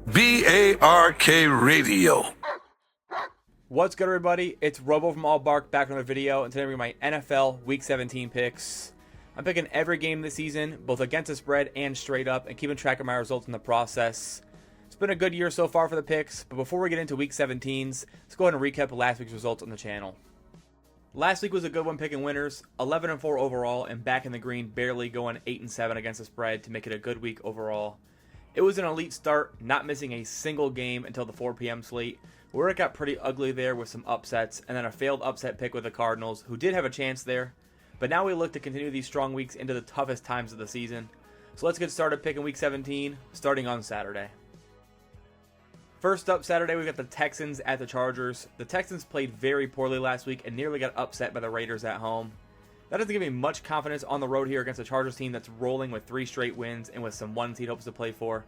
BARK Radio. What's good, everybody? It's Robo from Allbark back with another video, and today I'm going to my NFL Week 17 picks. I'm picking every game this season, both against the spread and straight up, and keeping track of my results in the process. It's been a good year so far for the picks, but before we get into Week 17s, let's go ahead and recap last week's results on the channel. Last week was a good one picking winners, 11-4 overall, and back in the green, barely going 8-7 against the spread to make it a good week overall. It was an elite start, not missing a single game until the 4 p.m. slate, where it got pretty ugly there with some upsets, and then a failed upset pick with the Cardinals, who did have a chance there. But now we look to continue these strong weeks into the toughest times of the season. So let's get started picking Week 17, starting on Saturday. First up Saturday, we got the Texans at the Chargers. The Texans played very poorly last week and nearly got upset by the Raiders at home. That doesn't give me much confidence on the road here against a Chargers team that's rolling with 3 straight wins and with some one-seed hopes to play for.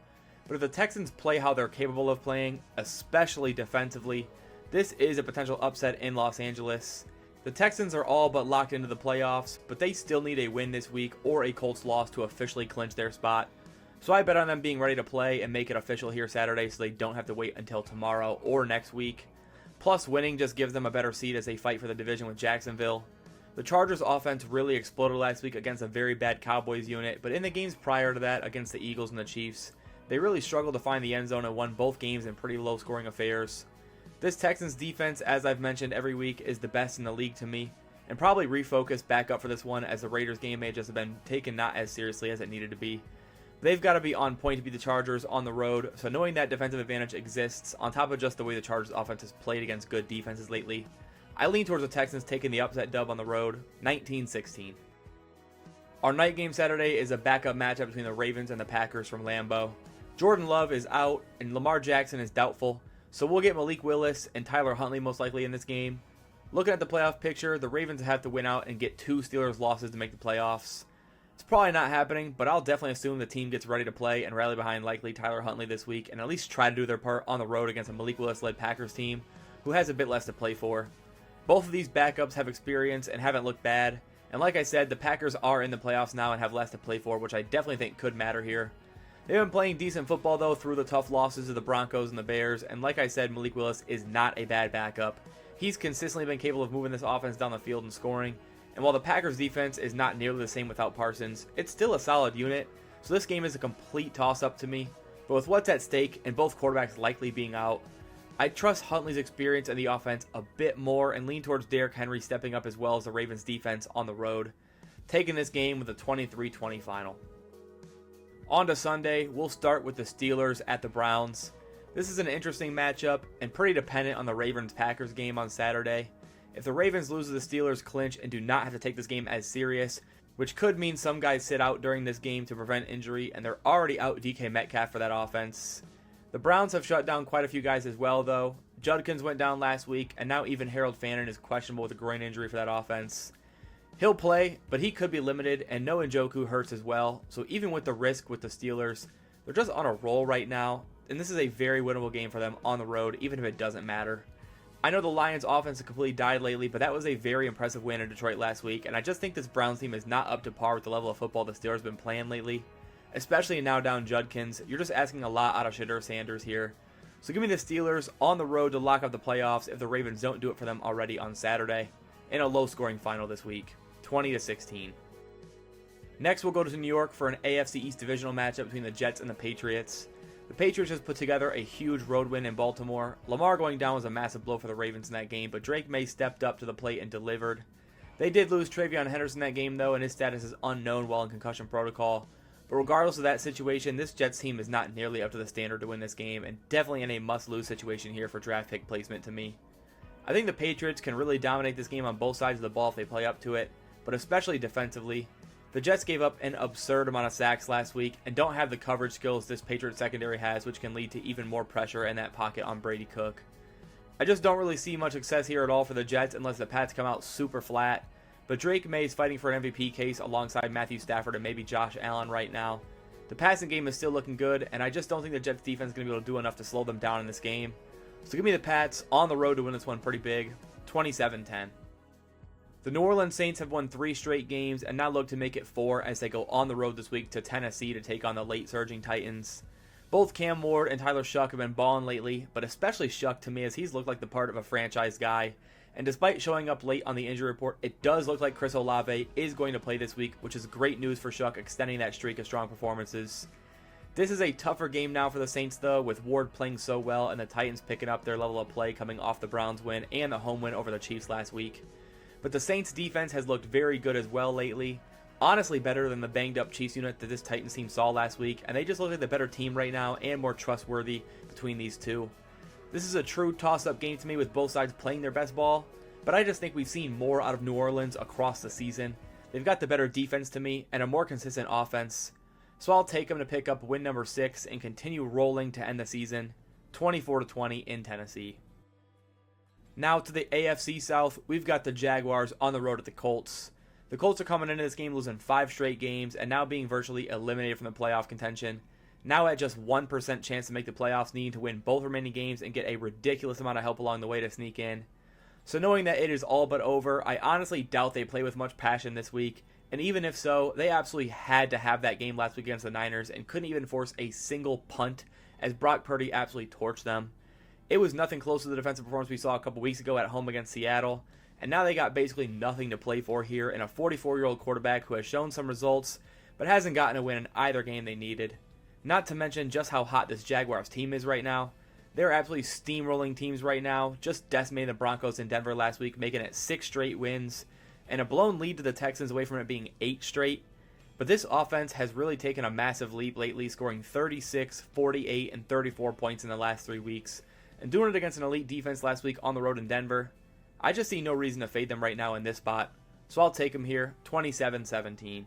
But if the Texans play how they're capable of playing, especially defensively, this is a potential upset in Los Angeles. The Texans are all but locked into the playoffs, but they still need a win this week or a Colts loss to officially clinch their spot. So I bet on them being ready to play and make it official here Saturday so they don't have to wait until tomorrow or next week. Plus, winning just gives them a better seed as they fight for the division with Jacksonville. The Chargers offense really exploded last week against a very bad Cowboys unit, but in the games prior to that against the Eagles and the Chiefs, they really struggled to find the end zone and won both games in pretty low scoring affairs. This Texans defense, as I've mentioned every week, is the best in the league to me, and probably refocus back up for this one as the Raiders game may just have been taken not as seriously as it needed to be. They've got to be on point to beat the Chargers on the road, so knowing that defensive advantage exists, on top of just the way the Chargers offense has played against good defenses lately, I lean towards the Texans taking the upset dub on the road, 19-16. Our night game Saturday is a backup matchup between the Ravens and the Packers from Lambeau. Jordan Love is out, and Lamar Jackson is doubtful, so we'll get Malik Willis and Tyler Huntley most likely in this game. Looking at the playoff picture, the Ravens have to win out and get 2 Steelers losses to make the playoffs. It's probably not happening, but I'll definitely assume the team gets ready to play and rally behind likely Tyler Huntley this week and at least try to do their part on the road against a Malik Willis-led Packers team who has a bit less to play for. Both of these backups have experience and haven't looked bad, and like I said, the Packers are in the playoffs now and have less to play for, which I definitely think could matter here. They've been playing decent football though through the tough losses to the Broncos and the Bears, and like I said, Malik Willis is not a bad backup. He's consistently been capable of moving this offense down the field and scoring, and while the Packers defense is not nearly the same without Parsons, it's still a solid unit, so this game is a complete toss-up to me. But with what's at stake and both quarterbacks likely being out, I trust Huntley's experience in the offense a bit more and lean towards Derrick Henry stepping up as well as the Ravens defense on the road, taking this game with a 23-20 final. On to Sunday, we'll start with the Steelers at the Browns. This is an interesting matchup and pretty dependent on the Ravens-Packers game on Saturday. If the Ravens lose to the Steelers, clinch and do not have to take this game as serious, which could mean some guys sit out during this game to prevent injury, and they're already out DK Metcalf for that offense. The Browns have shut down quite a few guys as well, though. Judkins went down last week, and now even Harold Fannin is questionable with a groin injury for that offense. He'll play, but he could be limited, and Noah Njoku hurts as well, so even with the risk with the Steelers, they're just on a roll right now, and this is a very winnable game for them on the road, even if it doesn't matter. I know the Lions' offense has completely died lately, but that was a very impressive win in Detroit last week, and I just think this Browns team is not up to par with the level of football the Steelers have been playing lately. Especially now down Judkins, you're just asking a lot out of Shedeur Sanders here. So give me the Steelers on the road to lock up the playoffs if the Ravens don't do it for them already on Saturday, in a low-scoring final this week, 20-16. Next, we'll go to New York for an AFC East divisional matchup between the Jets and the Patriots. The Patriots just put together a huge road win in Baltimore. Lamar going down was a massive blow for the Ravens in that game, but Drake May stepped up to the plate and delivered. They did lose Travion Henderson that game though, and his status is unknown while in concussion protocol. But regardless of that situation, this Jets team is not nearly up to the standard to win this game, and definitely in a must-lose situation here for draft pick placement to me. I think the Patriots can really dominate this game on both sides of the ball if they play up to it, but especially defensively. The Jets gave up an absurd amount of sacks last week and don't have the coverage skills this Patriots secondary has, which can lead to even more pressure in that pocket on Brady Cook. I just don't really see much success here at all for the Jets unless the Pats come out super flat. But Drake May is fighting for an MVP case alongside Matthew Stafford and maybe Josh Allen right now. The passing game is still looking good, and I just don't think the Jets defense is going to be able to do enough to slow them down in this game. So give me the Pats on the road to win this one pretty big, 27-10. The New Orleans Saints have won 3 straight games and now look to make it 4 as they go on the road this week to Tennessee to take on the late surging Titans. Both Cam Ward and Tyler Shough have been balling lately, but especially Shough to me as he's looked like the part of a franchise guy. And despite showing up late on the injury report, it does look like Chris Olave is going to play this week, which is great news for Shough, extending that streak of strong performances. This is a tougher game now for the Saints though, with Ward playing so well and the Titans picking up their level of play coming off the Browns win and the home win over the Chiefs last week. But the Saints defense has looked very good as well lately. Honestly better than the banged up Chiefs unit that this Titans team saw last week, and they just look like the better team right now and more trustworthy between these two. This is a true toss-up game to me with both sides playing their best ball, but I just think we've seen more out of New Orleans across the season. They've got the better defense to me and a more consistent offense. So I'll take them to pick up win number 6 and continue rolling to end the season, 24-20 in Tennessee. Now to the AFC South, we've got the Jaguars on the road at the Colts. The Colts are coming into this game losing 5 straight games and now being virtually eliminated from the playoff contention. Now at just 1% chance to make the playoffs, needing to win both remaining games and get a ridiculous amount of help along the way to sneak in. So knowing that it is all but over, I honestly doubt they play with much passion this week. And even if so, they absolutely had to have that game last week against the Niners and couldn't even force a single punt as Brock Purdy absolutely torched them. It was nothing close to the defensive performance we saw a couple weeks ago at home against Seattle. And now they got basically nothing to play for here in a 44-year-old quarterback who has shown some results but hasn't gotten a win in either game they needed. Not to mention just how hot this Jaguars team is right now. They're absolutely steamrolling teams right now, just decimating the Broncos in Denver last week, making it 6 straight wins, and a blown lead to the Texans away from it being 8 straight. But this offense has really taken a massive leap lately, scoring 36, 48, and 34 points in the last 3 weeks, and doing it against an elite defense last week on the road in Denver. I just see no reason to fade them right now in this spot, so I'll take them here, 27-17.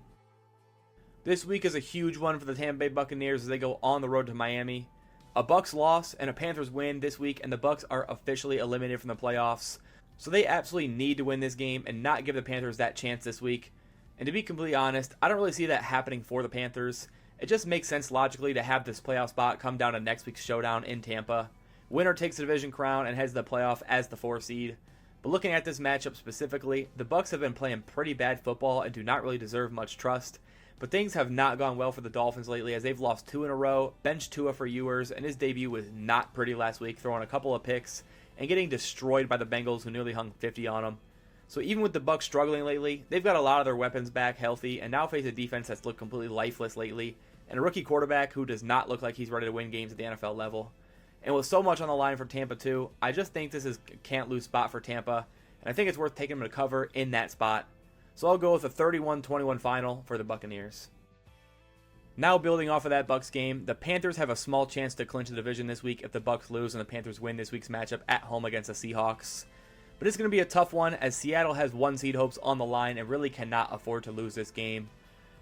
This week is a huge one for the Tampa Bay Buccaneers as they go on the road to Miami. A Bucs loss and a Panthers win this week, and the Bucs are officially eliminated from the playoffs. So they absolutely need to win this game and not give the Panthers that chance this week. And to be completely honest, I don't really see that happening for the Panthers. It just makes sense logically to have this playoff spot come down to next week's showdown in Tampa. Winner takes the division crown and heads to the playoff as the 4 seed. But looking at this matchup specifically, the Bucs have been playing pretty bad football and do not really deserve much trust. But things have not gone well for the Dolphins lately as they've lost 2 in a row, benched Tua for Ewers, and his debut was not pretty last week, throwing a couple of picks and getting destroyed by the Bengals who nearly hung 50 on them. So even with the Bucs struggling lately, they've got a lot of their weapons back healthy and now face a defense that's looked completely lifeless lately and a rookie quarterback who does not look like he's ready to win games at the NFL level. And with so much on the line for Tampa too, I just think this is a can't-lose spot for Tampa, and I think it's worth taking them to cover in that spot. So I'll go with a 31-21 final for the Buccaneers. Now building off of that Bucs game, the Panthers have a small chance to clinch the division this week if the Bucs lose and the Panthers win this week's matchup at home against the Seahawks. But it's going to be a tough one as Seattle has 1 seed hopes on the line and really cannot afford to lose this game.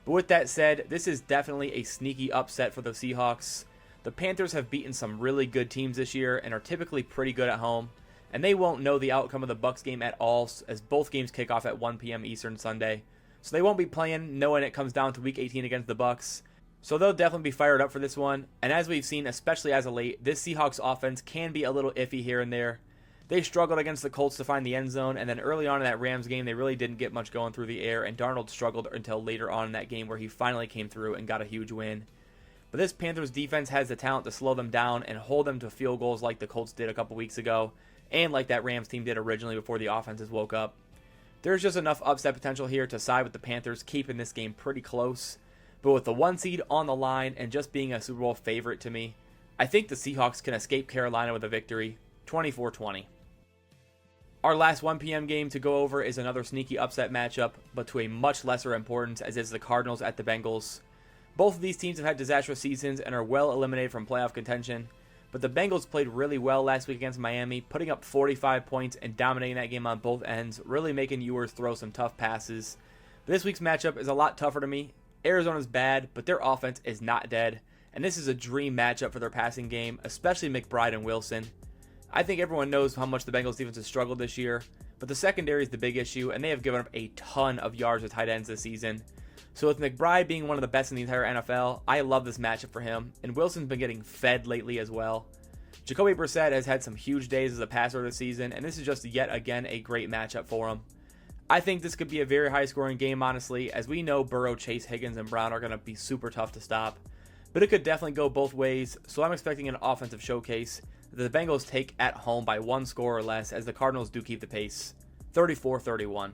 But with that said, this is definitely a sneaky upset for the Seahawks. The Panthers have beaten some really good teams this year and are typically pretty good at home, and they won't know the outcome of the Bucs game at all as both games kick off at 1 p.m. Eastern Sunday. So they won't be playing knowing it comes down to Week 18 against the Bucs. So they'll definitely be fired up for this one, and as we've seen, especially as of late, this Seahawks offense can be a little iffy here and there. They struggled against the Colts to find the end zone, and then early on in that Rams game, they really didn't get much going through the air, and Darnold struggled until later on in that game where he finally came through and got a huge win. But this Panthers defense has the talent to slow them down and hold them to field goals like the Colts did a couple weeks ago, and like that Rams team did originally before the offenses woke up. There's just enough upset potential here to side with the Panthers, keeping this game pretty close. But with the 1 seed on the line and just being a Super Bowl favorite to me, I think the Seahawks can escape Carolina with a victory, 24-20. Our last 1 p.m. game to go over is another sneaky upset matchup, but to a much lesser importance as is the Cardinals at the Bengals. Both of these teams have had disastrous seasons and are well eliminated from playoff contention, but the Bengals played really well last week against Miami, putting up 45 points and dominating that game on both ends, really making Ewers throw some tough passes. But this week's matchup is a lot tougher to me. Arizona's bad, but their offense is not dead, and this is a dream matchup for their passing game, especially McBride and Wilson. I think everyone knows how much the Bengals defense has struggled this year, but the secondary is the big issue, and they have given up a ton of yards to tight ends this season. So with McBride being one of the best in the entire NFL, I love this matchup for him, and Wilson's been getting fed lately as well. Jacoby Brissett has had some huge days as a passer this season, and this is just yet again a great matchup for him. I think this could be a very high-scoring game, honestly, as we know Burrow, Chase, Higgins, and Brown are going to be super tough to stop. but it could definitely go both ways, so I'm expecting an offensive showcase that the Bengals take at home by 1 score or less, as the Cardinals do keep the pace, 34-31.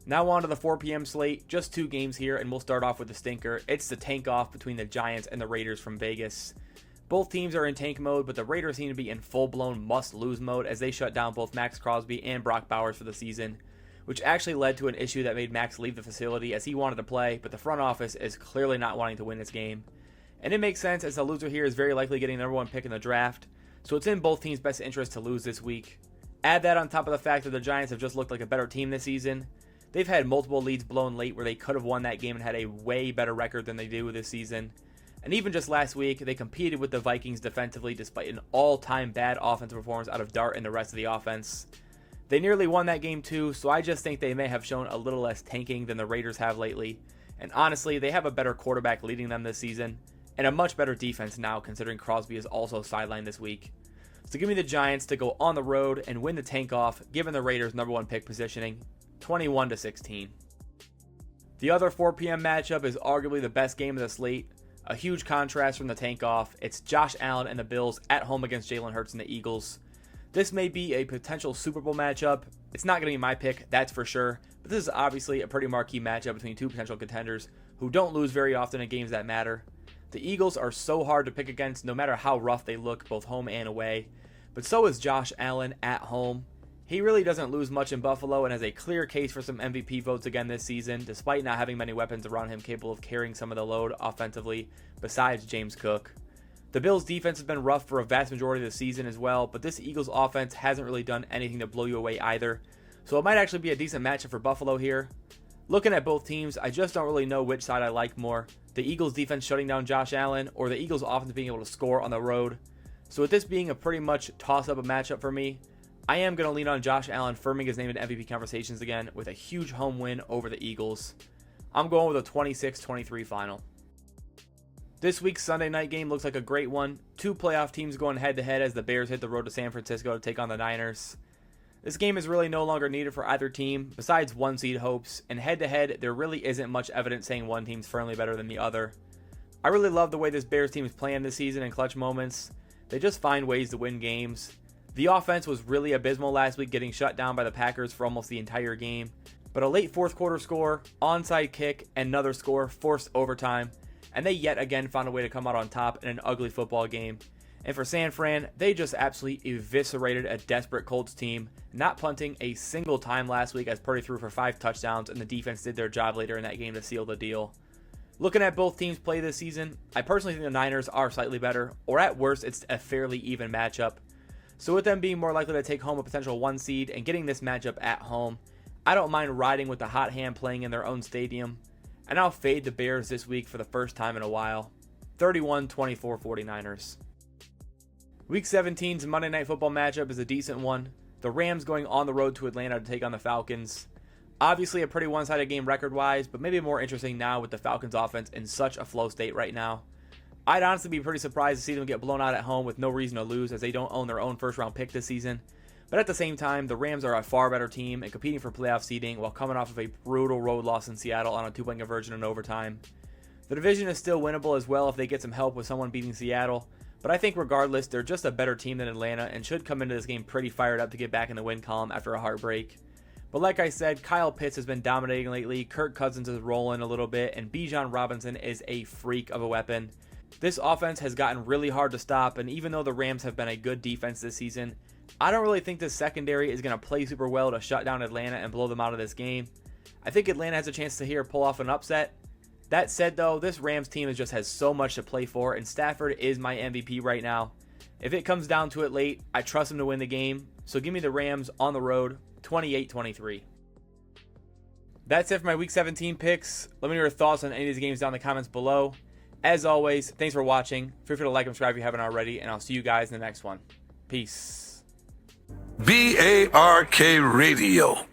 Now on to the 4 p.m. slate, just 2 games here, and we'll start off with the stinker. It's the tank-off between the Giants and the Raiders from Vegas. Both teams are in tank mode, but the Raiders seem to be in full-blown must-lose mode as they shut down both Max Crosby and Brock Bowers for the season, which actually led to an issue that made Max leave the facility as he wanted to play, but the front office is clearly not wanting to win this game. And it makes sense, as the loser here is very likely getting the number 1 pick in the draft, so it's in both teams' best interest to lose this week. Add that on top of the fact that the Giants have just looked like a better team this season. They've had multiple leads blown late where they could have won that game and had a way better record than they do this season. And even just last week, they competed with the Vikings defensively despite an all-time bad offensive performance out of Dart and the rest of the offense. They nearly won that game too, so I just think they may have shown a little less tanking than the Raiders have lately. And honestly, they have a better quarterback leading them this season, and a much better defense now considering Crosby is also sidelined this week. So give me the Giants to go on the road and win the tank off, given the Raiders' number 1 pick positioning, 21-16. The other 4 p.m. matchup is arguably the best game of the slate. A huge contrast from the tank off. It's Josh Allen and the Bills at home against Jalen Hurts and the Eagles. This may be a potential Super Bowl matchup. It's not going to be my pick, that's for sure, but this is obviously a pretty marquee matchup between 2 potential contenders who don't lose very often in games that matter. The Eagles are so hard to pick against no matter how rough they look both home and away, but so is Josh Allen at home. He really doesn't lose much in Buffalo and has a clear case for some MVP votes again this season, despite not having many weapons around him capable of carrying some of the load offensively, besides James Cook. The Bills' defense has been rough for a vast majority of the season as well, but this Eagles offense hasn't really done anything to blow you away either, so it might actually be a decent matchup for Buffalo here. Looking at both teams, I just don't really know which side I like more, the Eagles' defense shutting down Josh Allen or the Eagles' offense being able to score on the road. So with this being a pretty much toss-up matchup for me, I am going to lean on Josh Allen firming his name in MVP conversations again with a huge home win over the Eagles. I'm going with a 26-23 final. This week's Sunday night game looks like a great one. 2 playoff teams going head-to-head as the Bears hit the road to San Francisco to take on the Niners. This game is really no longer needed for either team, besides 1 seed hopes, and head-to-head there really isn't much evidence saying one team's firmly better than the other. I really love the way this Bears team is playing this season in clutch moments. They just find ways to win games. The offense was really abysmal last week, getting shut down by the Packers for almost the entire game. But a late 4th quarter score, onside kick, and another score forced overtime, and they yet again found a way to come out on top in an ugly football game. And for San Fran, they just absolutely eviscerated a desperate Colts team, not punting a single time last week as Purdy threw for 5 touchdowns, and the defense did their job later in that game to seal the deal. Looking at both teams play this season, I personally think the Niners are slightly better, or at worst, it's a fairly even matchup. So with them being more likely to take home a potential 1 seed and getting this matchup at home, I don't mind riding with the hot hand playing in their own stadium, and I'll fade the Bears this week for the first time in a while. 31-24 49ers. Week 17's Monday Night Football matchup is a decent one. The Rams going on the road to Atlanta to take on the Falcons. Obviously a pretty one-sided game record-wise, but maybe more interesting now with the Falcons offense in such a flow state right now. I'd honestly be pretty surprised to see them get blown out at home with no reason to lose, as they don't own their own first-round pick this season. But at the same time, the Rams are a far better team and competing for playoff seeding while coming off of a brutal road loss in Seattle on a 2-point conversion in overtime. The division is still winnable as well if they get some help with someone beating Seattle, but I think regardless, they're just a better team than Atlanta and should come into this game pretty fired up to get back in the win column after a heartbreak. But like I said, Kyle Pitts has been dominating lately, Kirk Cousins is rolling a little bit, and Bijan Robinson is a freak of a weapon. This offense has gotten really hard to stop, and even though the Rams have been a good defense this season, I don't really think this secondary is going to play super well to shut down Atlanta and blow them out of this game. I think Atlanta has a chance to here pull off an upset. That said though, this Rams team just has so much to play for, and Stafford is my MVP right now. If it comes down to it late, I trust him to win the game, so give me the Rams on the road, 28-23. That's it for my Week 17 picks. Let me know your thoughts on any of these games down in the comments below. As always, thanks for watching. Feel free to like and subscribe if you haven't already, and I'll see you guys in the next one. Peace. BARK Radio.